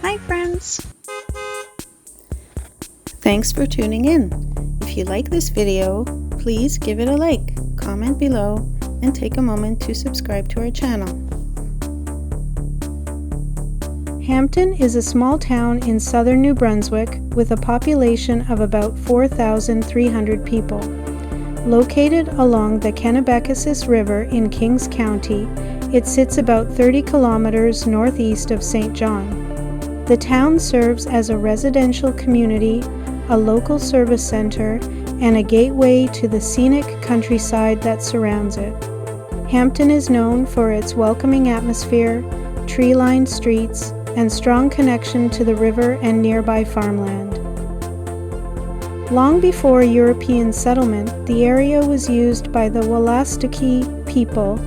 Hi friends! Thanks for tuning in. If you like this video, please give it a like, comment below, and take a moment to subscribe to our channel. Hampton is a small town in southern New Brunswick with a population of about 4,300 people. Located along the Kennebecasis River in Kings County, it sits about 30 kilometers northeast of St. John. The town serves as a residential community, a local service center, and a gateway to the scenic countryside that surrounds it. Hampton is known for its welcoming atmosphere, tree-lined streets, and strong connection to the river and nearby farmland. Long before European settlement, the area was used by the Wolastoqey people,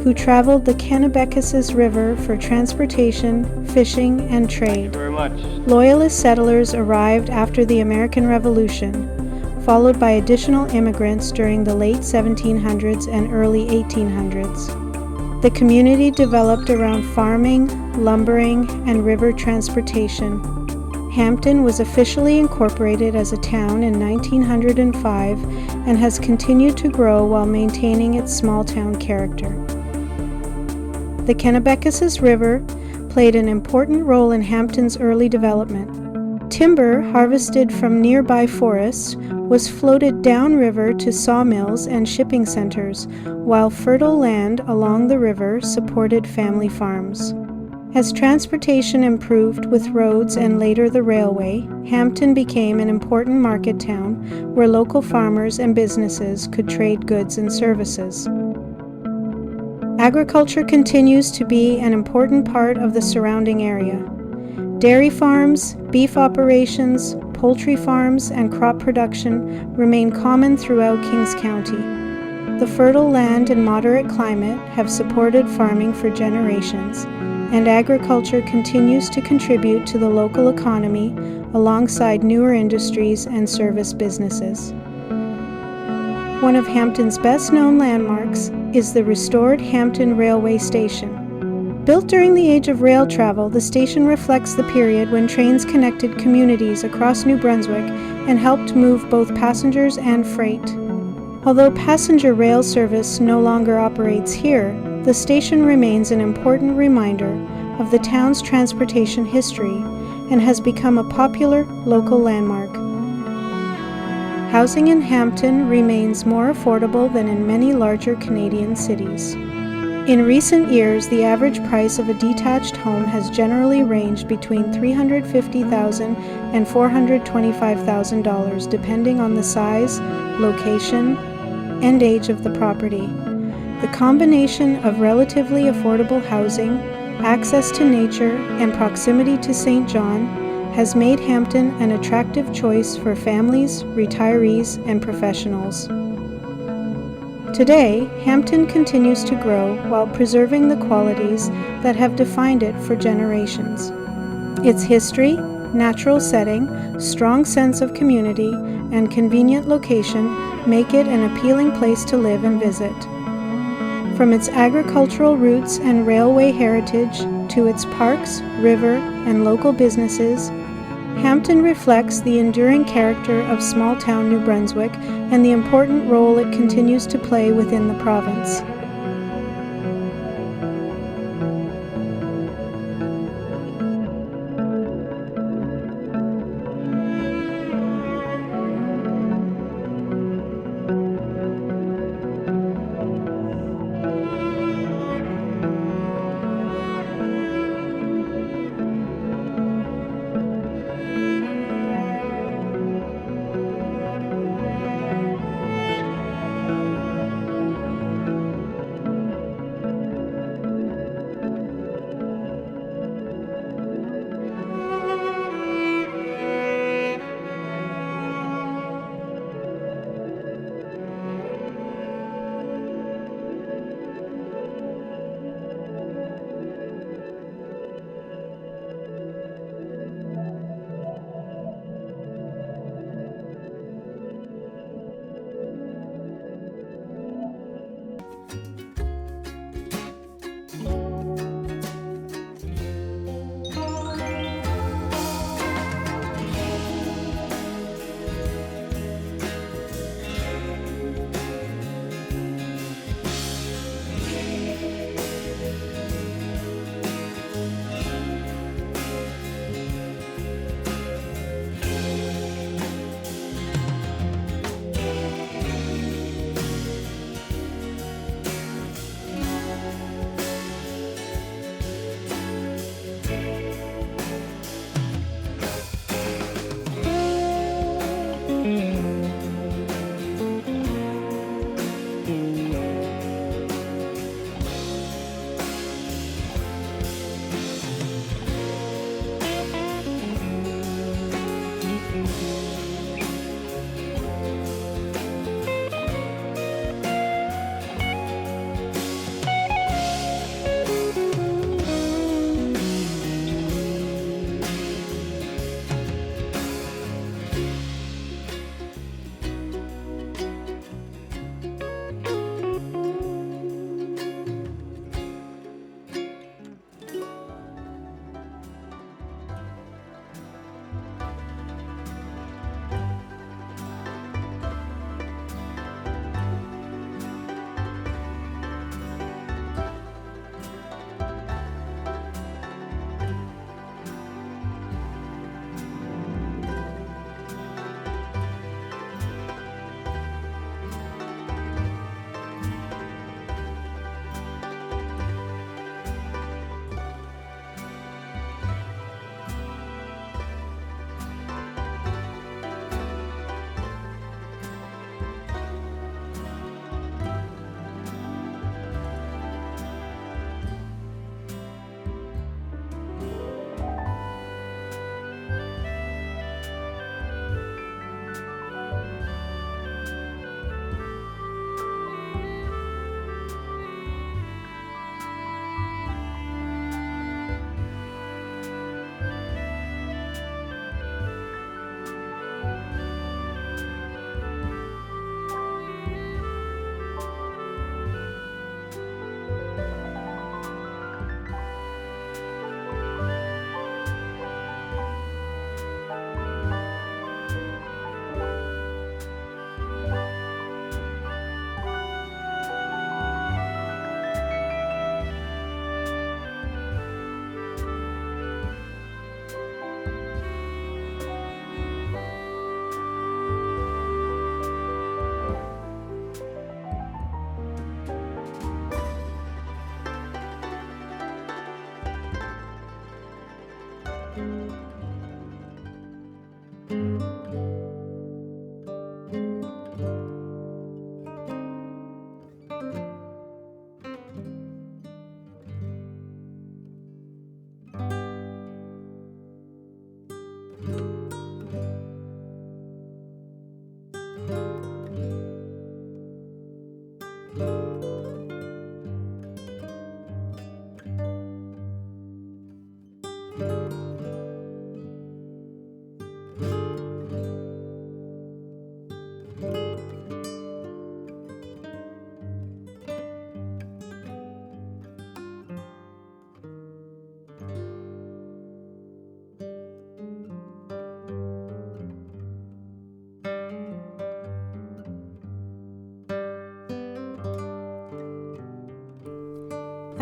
who traveled the Kennebecasis River for transportation, fishing, and trade. Thank you very much. Loyalist settlers arrived after the American Revolution, followed by additional immigrants during the late 1700s and early 1800s. The community developed around farming, lumbering, and river transportation. Hampton was officially incorporated as a town in 1905 and has continued to grow while maintaining its small-town character. The Kennebecasis River played an important role in Hampton's early development. Timber harvested from nearby forests was floated downriver to sawmills and shipping centers, while fertile land along the river supported family farms. As transportation improved with roads and later the railway, Hampton became an important market town where local farmers and businesses could trade goods and services. Agriculture continues to be an important part of the surrounding area. Dairy farms, beef operations, poultry farms, and crop production remain common throughout Kings County. The fertile land and moderate climate have supported farming for generations, and agriculture continues to contribute to the local economy alongside newer industries and service businesses. One of Hampton's best-known landmarks is the restored Hampton Railway Station. Built during the age of rail travel, the station reflects the period when trains connected communities across New Brunswick and helped move both passengers and freight. Although passenger rail service no longer operates here, the station remains an important reminder of the town's transportation history and has become a popular local landmark. Housing in Hampton remains more affordable than in many larger Canadian cities. In recent years, the average price of a detached home has generally ranged between $350,000 and $425,000 depending on the size, location, and age of the property. The combination of relatively affordable housing, access to nature, and proximity to St. John has made Hampton an attractive choice for families, retirees, and professionals. Today, Hampton continues to grow while preserving the qualities that have defined it for generations. Its history, natural setting, strong sense of community, and convenient location make it an appealing place to live and visit. From its agricultural roots and railway heritage to its parks, river, and local businesses, Hampton reflects the enduring character of small-town New Brunswick and the important role it continues to play within the province.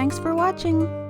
Thanks for watching!